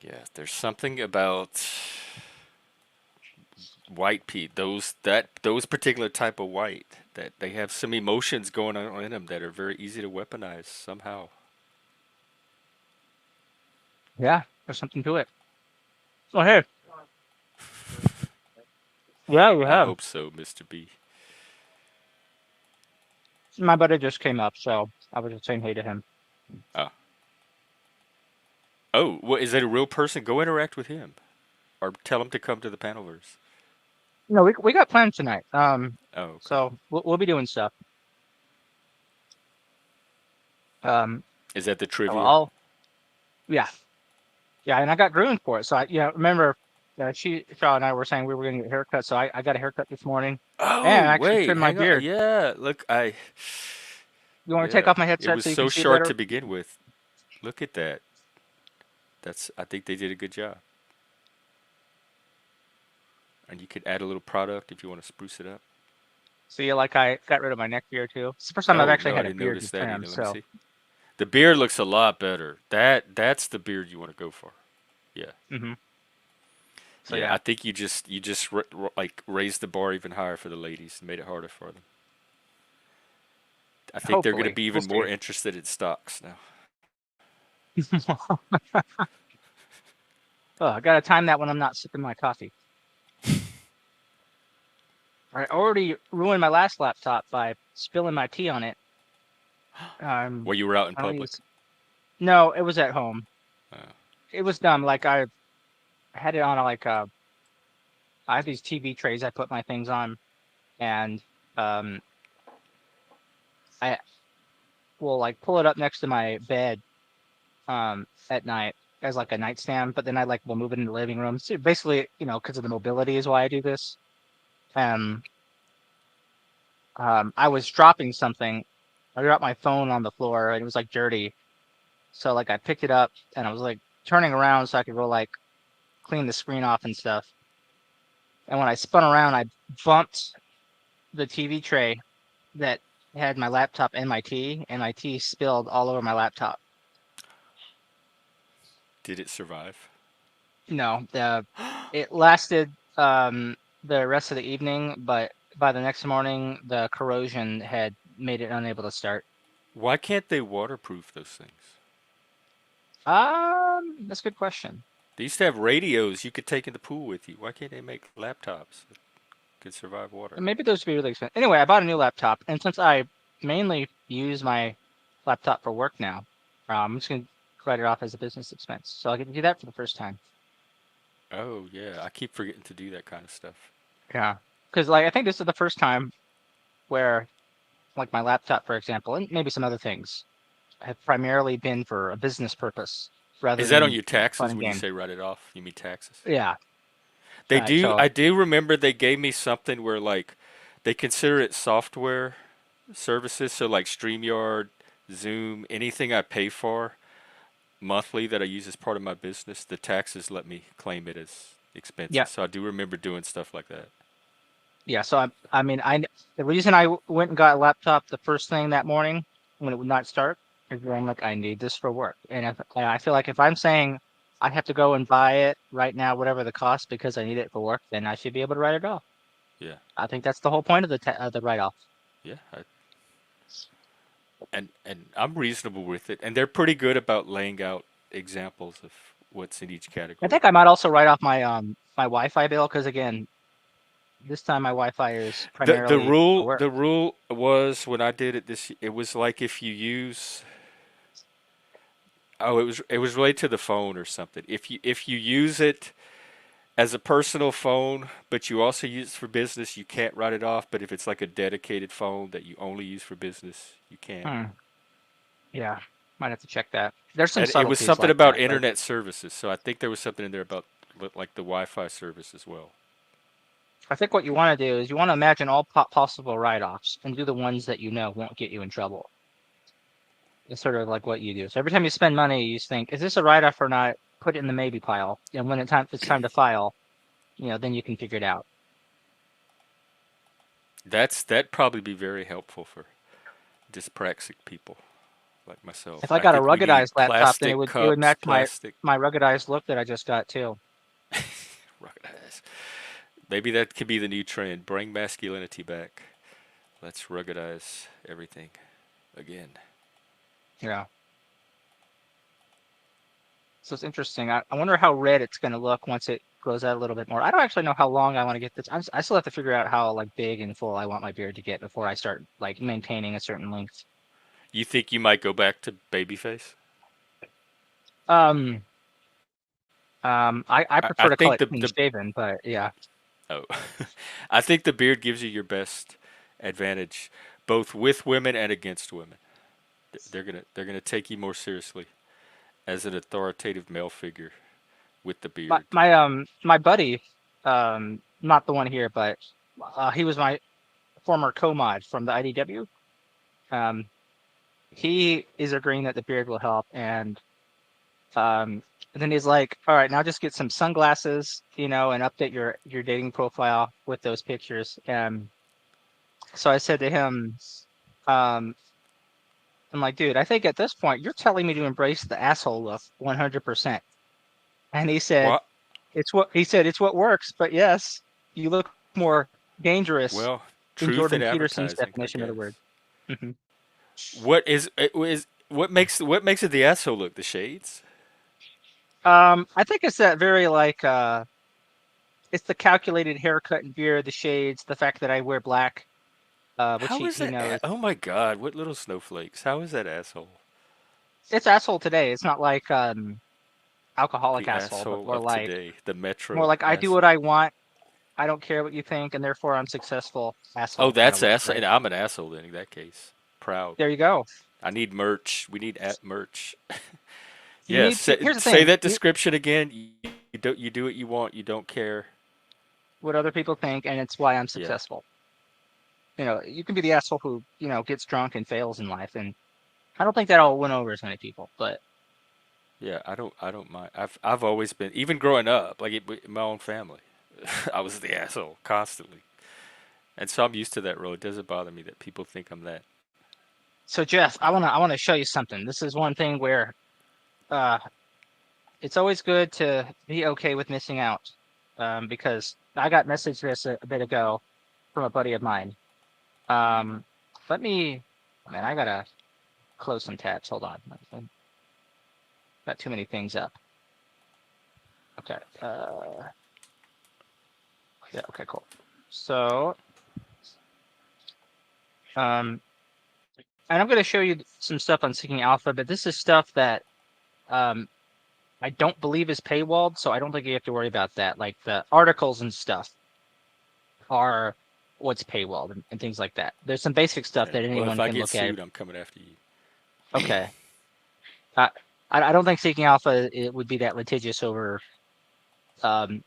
Yeah, there's something about white people, those particular type of white, that they have some emotions going on in them that are very easy to weaponize somehow. Yeah, there's something to it. Oh hey, yeah, you I have. hope so, Mr. B. My buddy just came up, so I was just saying hey to him. Oh, oh, what is that? A real person? Go interact with him, or tell him to come to the panelverse. No, we got plans tonight. Oh, okay. So we'll be doing stuff. Um, Is that the so trivia? I'll yeah. Yeah, and I got groomed for it. So remember, Shaw and I were saying we were going to get haircuts. So I got a haircut this morning, and Oh, I actually wait, trimmed my hang on. beard. Yeah, look, You want to take yeah, off my it headset was so you can so see short to better? begin with. Look at that. I think they did a good job. And you could add a little product if you want to spruce it up. See, like I got rid of my neck beard too. It's the first time I've Oh, actually no, I had a didn't beard notice to that trim. either. Let me So see. The beard looks a lot better. That's the beard you want to go for. Yeah. hmm so Yeah, yeah, I think you just like raised the bar even higher for the ladies and made it harder for them. I think they're going to hopefully be we'll even more see. interested in stocks now. Oh, I gotta time that when I'm not sipping my coffee. I already ruined my last laptop by spilling my tea on it. While you were out in I don't public. use. No, it was at home. Uh, It was dumb. Like I had it on I have these TV trays I put my things on, and um, I will like pull it up next to my bed at night as like a nightstand, but then I like will move it in the living room. So basically, because of the mobility is why I do this. Um, I was dropping something. I dropped my phone on the floor and it was like dirty. So like I picked it up and I was like turning around so I could go like clean the screen off and stuff. And when I spun around, I bumped the TV tray that had my laptop and my tea spilled all over my laptop. did it survive? No, it lasted the rest of the evening, but by the next morning, the corrosion had made it unable to start. Why can't they waterproof those things? That's a good question. They used to have radios you could take in the pool with you. Why can't they make laptops that could survive water? Maybe those would be really expensive. Anyway, I bought a new laptop, and since I mainly use my laptop for work now, I'm just gonna write it off as a business expense. So I get to do that for the first time. Oh yeah, I keep forgetting to do that kind of stuff. Yeah, because like I think this is the first time where like my laptop, for example, and maybe some other things have primarily been for a business purpose rather Is that on than your fun taxes and when you game. say write it off? You mean taxes? Yeah. They do. So I do remember they gave me something where like they consider it software services. So like StreamYard, Zoom, anything I pay for monthly that I use as part of my business, the taxes let me claim it as yeah, expenses. So I do remember doing stuff like that. yeah. So I mean, the reason I went and got a laptop the first thing that morning when it would not start is that I'm like, I need this for work, and I feel like if I'm saying I have to go and buy it right now, whatever the cost, because I need it for work, then I should be able to write it off. Yeah, I think that's the whole point of the write off. yeah. And I'm reasonable with it, and they're pretty good about laying out examples of what's in each I category. think I might also write off my Wi-Fi bill because again, this time my Wi-Fi is The primarily for rule work. the rule was when I did it it was like if you use it was related to the phone or something. If you use it as a personal phone, but you also use it for business, you can't write it off. But if it's like a dedicated phone that you only use for business, you can. Hmm. Yeah, might have to check that. There's some And it was subtleties something like about that, but internet services, so I think there was something in there about like the Wi-Fi service as well. I think what you want to do is you want to imagine all possible write-offs and do the ones that you know won't get you in trouble. It's sort of like what you do. So every time you spend money, you think, is this a write-off or not? Put it in the maybe pile. And when it's time to file, then you can figure it out. That'd probably be very helpful for dyspraxic people like myself. If I I got a think we need ruggedized laptop, then it plastic would cups, match plastic my ruggedized look that I just got too. ruggedize. Maybe that could be the new trend. Bring masculinity back. Let's ruggedize everything again. Yeah. So it's interesting. I wonder how red it's going to look once it grows out a little bit more. I don't actually know how long I want to get this. I still have to figure out how like big and full I want my beard to get before I start like maintaining a certain length. You think you might go back to babyface? Um, I I prefer to call think it clean shaven, but yeah. oh, I think the beard gives you your best advantage, both with women and against women. They're gonna take you more seriously as an authoritative male figure with the beard. My buddy, not the one here, but he was my former co-mod from the IDW. Um, he is agreeing that the beard will help, and then he's like, "All right, now just get some sunglasses, and update your dating profile with those pictures." So I said to him, um, "I'm like, dude, I think at this point you're telling me to embrace the asshole look 100%." And he said, What? It's what works, but yes, you look more dangerous Well, in truth in Jordan Peterson's advertising, I definition of the guess. word. Hmm. What makes it the asshole look? The shades? I think it's that very like it's the calculated haircut and beard, the shades, the fact that I wear black, which How is he that? knows. Oh my God! What little snowflakes? How is that asshole? It's asshole today. It's not like alcoholic The asshole, but asshole of today, the more metro like I do what asshole. I want. I don't care what you think, and therefore I'm successful. Oh, Asshole kind of that's look, asshole. right? I'm an asshole then in that case. Proud. There you go. I need merch. We need merch. You Yes. need to. Say, Here's the say thing. that description again. You do what you want. You don't care. What other people think, and it's why I'm Yeah. successful. You can be the asshole who gets drunk and fails in life, and I don't think that'll win over as many people. But Yeah. I don't mind. I've always been, even growing up, like in my own family, I was the asshole constantly, and so I'm used to that role. It doesn't bother me that people think I'm that. so Jeff, I wanna show you something. This is one thing where uh, it's always good to be okay with missing out, because I got messaged this a bit ago from a buddy of mine. Um, let me, man, I gotta close some tabs. Hold on, I've got too many things up. Okay. Yeah. Okay. Cool. So, and I'm going to show you some stuff on Seeking Alpha, but this is stuff that I don't believe is paywalled, so I don't think you have to worry about that. Like the articles and stuff are what's paywalled and things like that. There's some basic stuff Yeah. that Well, if anyone I can get look at. sued, I'm coming after you. Okay. Uh, I don't think Seeking Alpha it would be that litigious over um,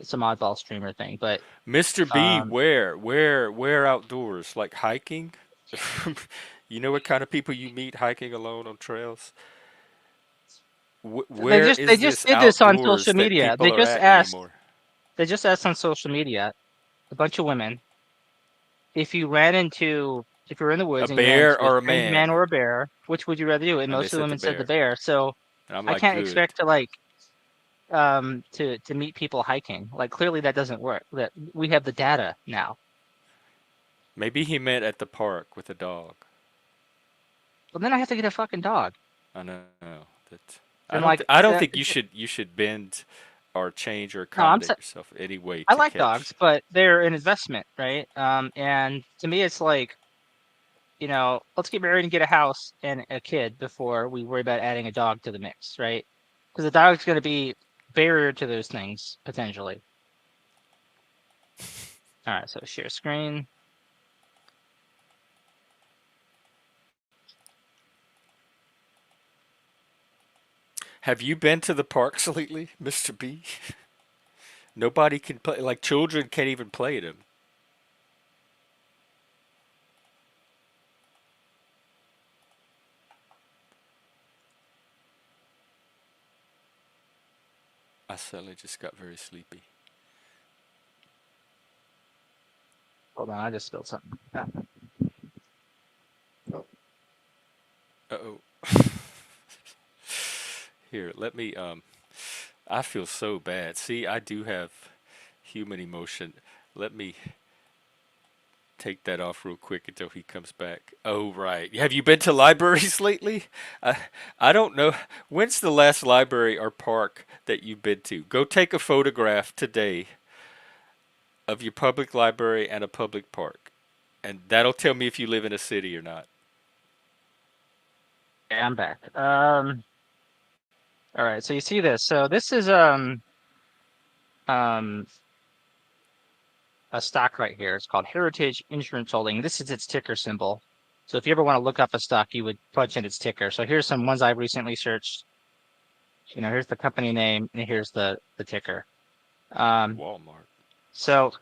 some oddball streamer thing, but Mr. B, um, where outdoors? Like hiking? You know what kind of people you meet hiking alone on trails? they Where just they is just this did this on outdoors social that media. people are at anymore? They just asked on social media a bunch of women if you ran into if you were in the A woods and you ran bear into a or a strange man man? or a bear, which would you rather do? And And they most of the said the women said the bear. bear. So And I'm I like, can't good. expect to meet people hiking. Like clearly that doesn't work. That we have the data now. Maybe he meant at the park with a dog. Well, then I have to get a fucking dog. I know that. And like I don't think you should bend or change or no, accommodate yourself any way I to like dogs, catch. but they're an investment, right? And to me, it's like, let's get married and get a house and a kid before we worry about adding a dog to the mix, right? Because the dog's going to be barrier to those things potentially. All right, so share screen. Have you been to the parks lately, Mr. B? Nobody can play. Like children can't even play them. I suddenly just got very sleepy. Hold on, I just spilled something. Uh-oh. Here, let me I feel so bad. See, I do have human emotion. Let me take that off real quick until he comes back. Oh, right. Have you been to libraries lately? I don't know. When's the last library or park that you've been to? Go take a photograph today of your public library and a public park. And that'll tell me if you live in a city or not. Okay, I'm back. All right, so you see this. So this is um a stock right here. It's called Heritage Insurance Holding. This is its ticker symbol. So if you ever want to look up a stock, you would punch in its ticker. So here's some ones I've recently searched. Here's the company name and here's the ticker. Walmart. So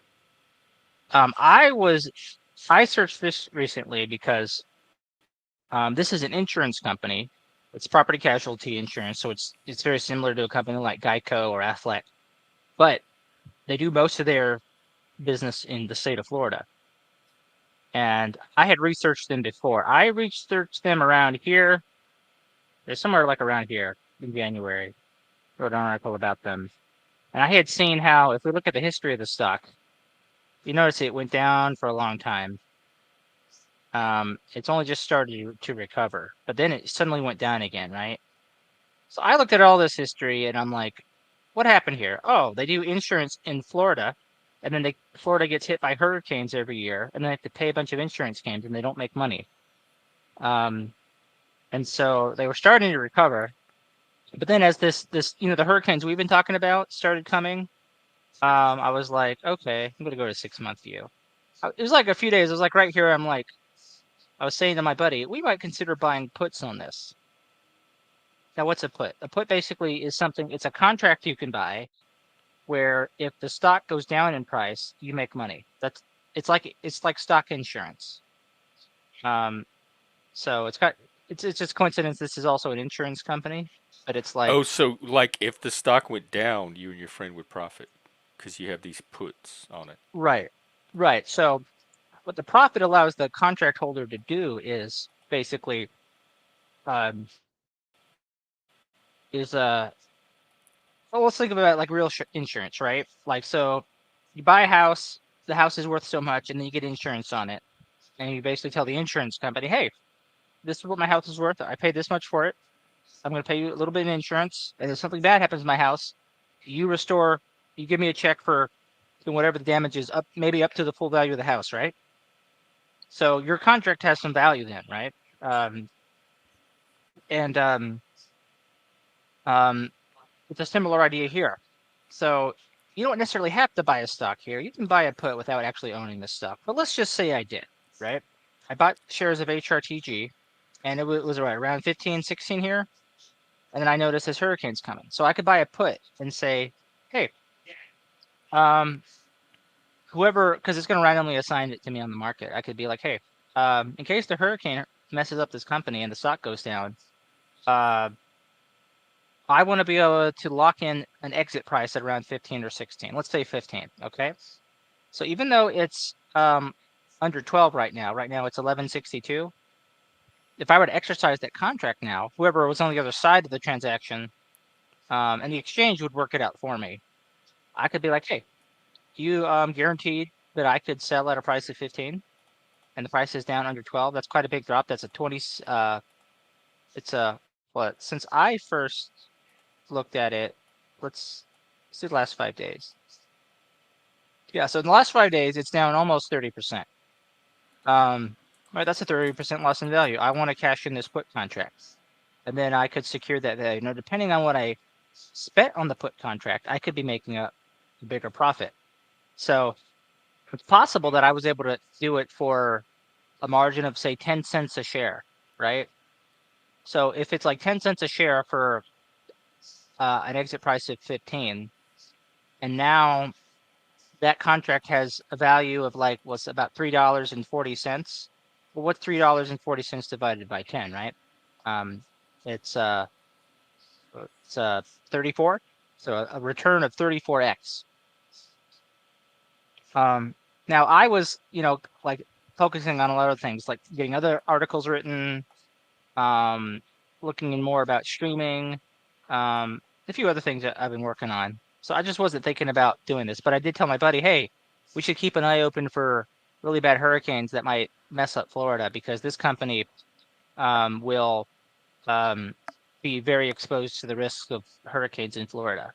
I searched this recently because this is an insurance company. It's property casualty insurance, so it's very similar to a company like Geico or Aflac, but they do most of their business in the state of Florida. And I had researched them before. I researched them around here. They're somewhere like around here in January. Wrote an article about them. And I had seen how, if we look at the history of the stock, you notice it went down for a long time. It's only just started to recover, but then it suddenly went down again, right? So I looked at all this history and I'm like, what happened here? Oh, they do insurance in Florida, and then Florida gets hit by hurricanes every year, and they have to pay a bunch of insurance claims, and they don't make money. And so they were starting to recover, but then as this the hurricanes we've been talking about started coming, I was like, okay, I'm gonna go to 6-month view. It was like a few days. I was like right here. I was saying to my buddy, we might consider buying puts on this. Now, what's a put? A put basically is something. It's a contract you can buy where if the stock goes down in price, you make money. It's like stock insurance. So it's just coincidence. This is also an insurance company, but it's like Oh, so like if the stock went down, you and your friend would profit because you have these puts on it. right, right. So what the profit allows the contract holder to do is basically um, is well, let's think about like real insurance, right? Like so, you buy a house, the house is worth so much, and then you get insurance on it, and you basically tell the insurance company, hey, this is what my house is worth. I paid this much for it. I'm going to pay you a little bit in insurance, and if something bad happens to my house, you give me a check for whatever the damage is, maybe up to the full value of the house, right? So your contract has some value then, right? And It's a similar idea here. So you don't necessarily have to buy a stock here. You can buy a put without actually owning the stock. But let's just say I did, right? I bought shares of HRTG, and it was around 15, 16 here. And then I noticed this hurricane's coming. So I could buy a put and say, hey, um, whoever, because it's going to randomly assign it to me on the market. I could be like, hey, in case the hurricane messes up this company and the stock goes down, uh, I want to be able to lock in an exit price at around 15 or 16. Let's say 15. Okay. So even though it's under 12 right now it's 1162. If I were to exercise that contract now, whoever was on the other side of the transaction, and the exchange would work it out for me. I could be like, hey, you guaranteed that I could sell at a price of 15, and the price is down under 12. That's quite a big drop. That's a 20. It's a what? Since I first looked at it, let's do the last 5 days. Yeah, so in the last 5 days, it's down almost 30%. Right, that's a 30% loss in value. I want to cash in this put contract, and then I could secure that value. Now, depending on what I spent on the put contract, I could be making a bigger profit. So it's possible that I was able to do it for a margin of say 10 cents a share, right? So if it's like 10 cents a share for an exit price of 15, and now that contract has a value of like what's about $3.40. Well, what's $3.40 divided by 10, right? Um, it's 34. So a return of 34x. Now I was, like focusing on a lot of things, like getting other articles written, looking in more about streaming, a few other things that I've been working on. So I just wasn't thinking about doing this, but I did tell my buddy, hey, we should keep an eye open for really bad hurricanes that might mess up Florida, because this company will be very exposed to the risks of hurricanes in Florida.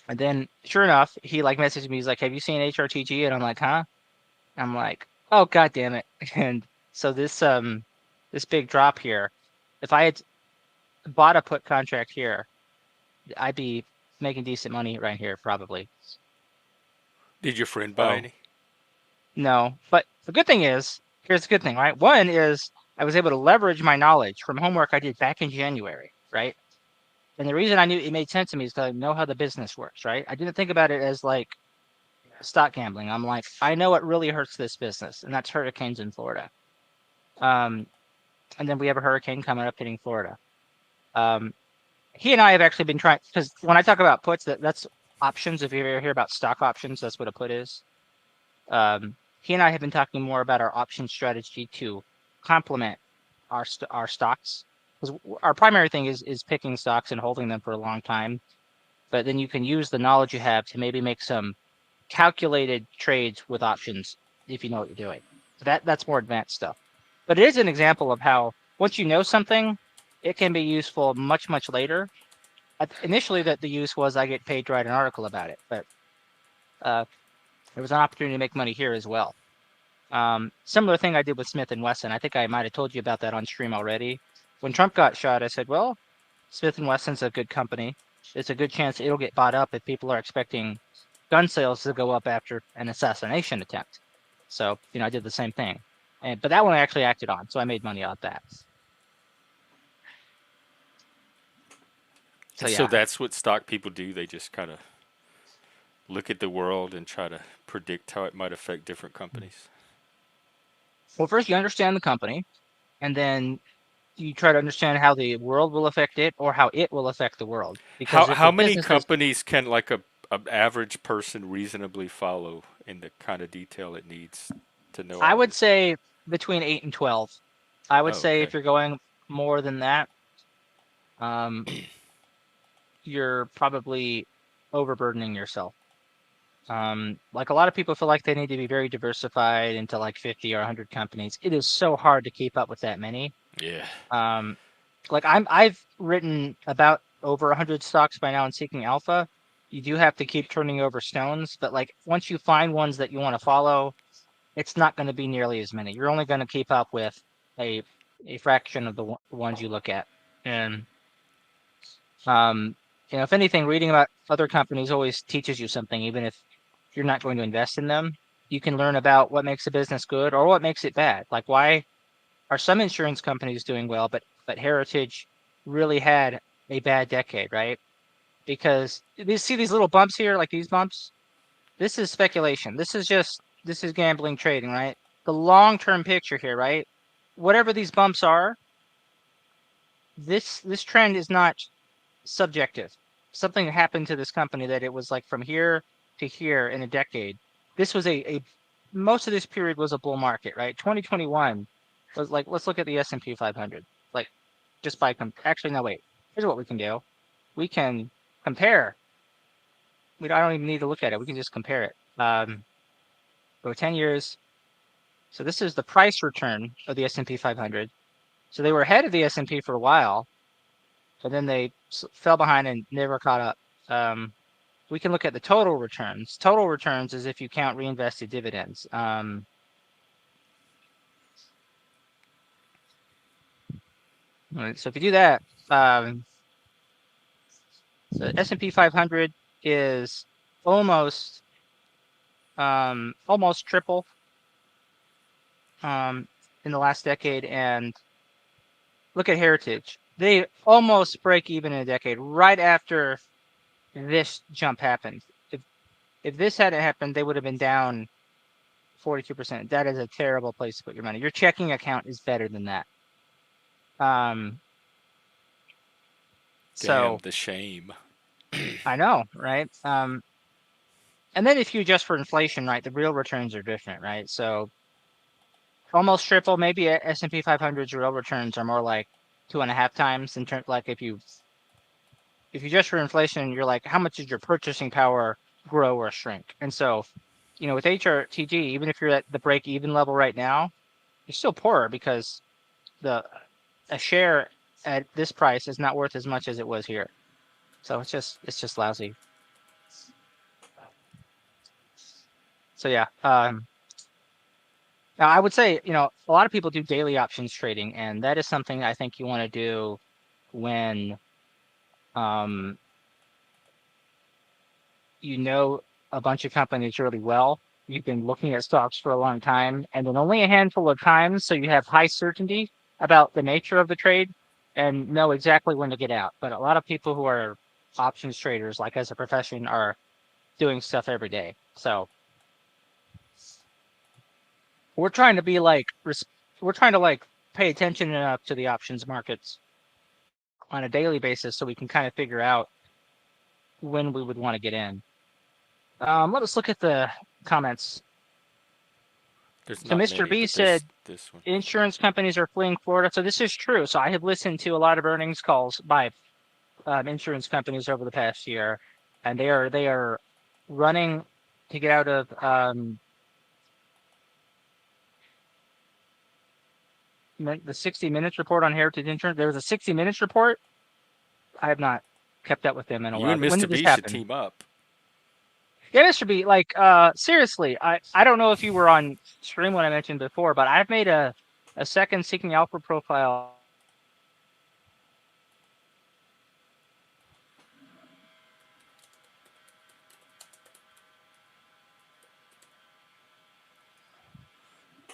And then sure enough, he like messaged me. He's like, have you seen HRTG? And I'm like, huh? I'm like, oh god damn it. And so this big drop here, if I had bought a put contract here, I'd be making decent money right here probably. Did your friend buy So any? no, but the good thing is, here's the good thing, right? One is I was able to leverage my knowledge from homework I did back in January, right? And the reason I knew it made sense to me is because I know how the business works, right? I didn't think about it as like stock gambling. I'm like, I know what really hurts this business, and that's hurricanes in Florida. And then we have a hurricane coming up hitting Florida. He and I have actually been trying, because when I talk about puts, that's options. If you ever hear about stock options, that's what a put is. He and I have been talking more about our option strategy to complement our stocks, because our primary thing is picking stocks and holding them for a long time. But then you can use the knowledge you have to maybe make some calculated trades with options if you know what you're doing. So that's more advanced stuff. But it is an example of how once you know something, it can be useful much, much later. Initially, that the use was I get paid to write an article about it, but there was an opportunity to make money here as well. Similar thing I did with Smith and Wesson. I think I might have told you about that on stream already. When Trump got shot, I said, well, Smith and Wesson's a good company. It's a good chance it'll get bought up if people are expecting gun sales to go up after an assassination attempt. So, I did the same thing. But that one I actually acted on, so I made money off that. So, So yeah. that's what stock people do. They just kind of look at the world and try to predict how it might affect different companies. Well, first you understand the company, and then you try to understand how the world will affect it or how it will affect the world. Because if the How many business is, companies can like a average person reasonably follow in the kind of detail it needs to know I all would this? say between 8 and 12. I would Oh, say okay. if you're going more than that, um, you're probably overburdening yourself. Like a lot of people feel like they need to be very diversified into like 50 or 100 companies. It is so hard to keep up with that many. Yeah. Like I've written about over 100 stocks by now in Seeking Alpha. You do have to keep turning over stones, but like once you find ones that you want to follow, it's not going to be nearly as many. You're only going to keep up with a fraction of the ones you look at. And If anything, reading about other companies always teaches you something, even if you're not going to invest in them. You can learn about what makes a business good or what makes it bad. Like, why are some insurance companies doing well, but Heritage really had a bad decade, right? Because you see these little bumps here, like these bumps. This is speculation. This is gambling trading, right? The long-term picture here, right? Whatever these bumps are, this trend is not subjective. Something happened to this company that it was like from here to here in a decade. This was a most of this period was a bull market, right? 2021 was like, let's look at the S&P 500. Like, just by actually no, wait. Here's what we can do. We can compare. I don't even need to look at it. We can just compare it. Go 10 years. So this is the price return of the S&P 500. So they were ahead of the S&P for a while, but then they fell behind and never caught up. We can look at the total returns. Total returns is if you count reinvested dividends. So if you do that, so S&P 500 is almost almost triple in the last decade, and look at Heritage. They almost break even in a decade right after this jump happened. If this hadn't happened, they would have been down 42%. That is a terrible place to put your money. Your checking account is better than that. Damn, So the shame. I know, right? And then if you adjust for inflation, right, the real returns are different, right? So almost triple, maybe S&P 500's real returns are more like 2.5 times in terms, like if you adjust for inflation, you're like, how much did your purchasing power grow or shrink? And so, with HRTG, even if you're at the break even level right now, you're still poorer because a share at this price is not worth as much as it was here. So it's just lousy. So yeah, now I would say, a lot of people do daily options trading, and that is something I think you want to do when um, you know a bunch of companies really well. You've been looking at stocks for a long time, and then only a handful of times, so you have high certainty about the nature of the trade and know exactly when to get out. But a lot of people who are options traders, like as a profession, are doing stuff every day. So we're trying to be like we're trying to like pay attention enough to the options markets on a daily basis so we can kind of figure out when we would want to get in. Let us look at the comments. There's So not Mr. many, B but said there's this one. insurance companies are fleeing Florida. So this is true. So I have listened to a lot of earnings calls by insurance companies over the past year, and they are running to get out of the 60 Minutes report on Heritage Insurance. There was a 60 Minutes report. I have not kept up with them in a You while. and When Mr. did this B should happen? team up. Yeah, Mr. B, like, seriously, I don't know if you were on stream when I mentioned before, but I've made a second Seeking Alpha profile.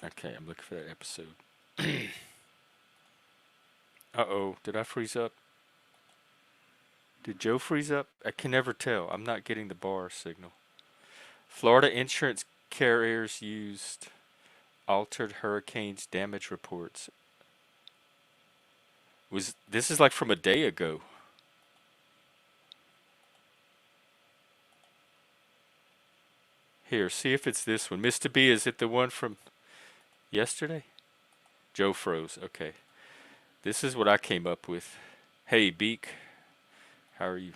Okay, I'm looking for that episode. Uh-oh, did I freeze up? Did Joe freeze up? I can never tell. I'm not getting the bar signal. Florida insurance carriers used altered hurricanes damage reports. This is like from a day ago. Here, see if it's this one. Mr. B, is it the one from yesterday? Joe froze. Okay. This is what I came up with. Hey, Beak. How are you?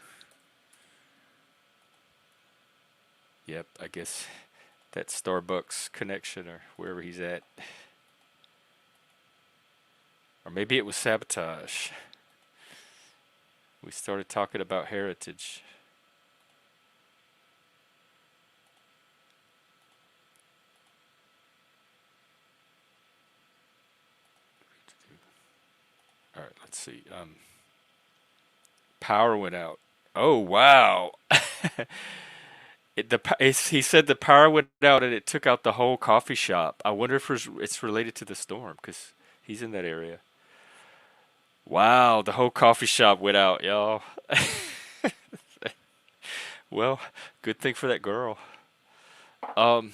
Yep, I guess that Starbucks connection or wherever he's at. Or maybe it was sabotage. We started talking about heritage. All right, let's see. power went out. Oh wow. He said the power went out and it took out the whole coffee shop. I wonder if it's related to the storm because he's in that area. Wow, the whole coffee shop went out, y'all. Well, good thing for that girl. Um,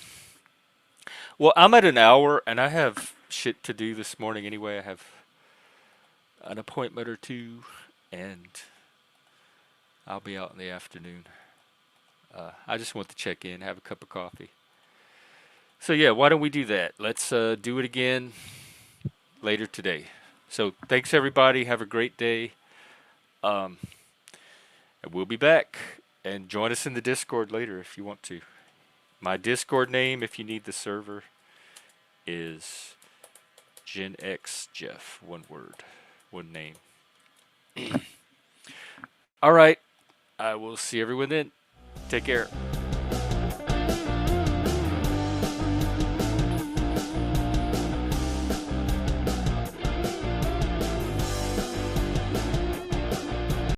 well, I'm at an hour and I have shit to do this morning anyway. I have an appointment or two, and I'll be out in the afternoon. I just want to check in, have a cup of coffee. So yeah, why don't we do that? Let's do it again later today. So thanks everybody. Have a great day. Um, and we'll be back. And join us in the Discord later if you want to. My Discord name, if you need the server, is Gen X Jeff. One word, one name. All right. I will see everyone then. Take care.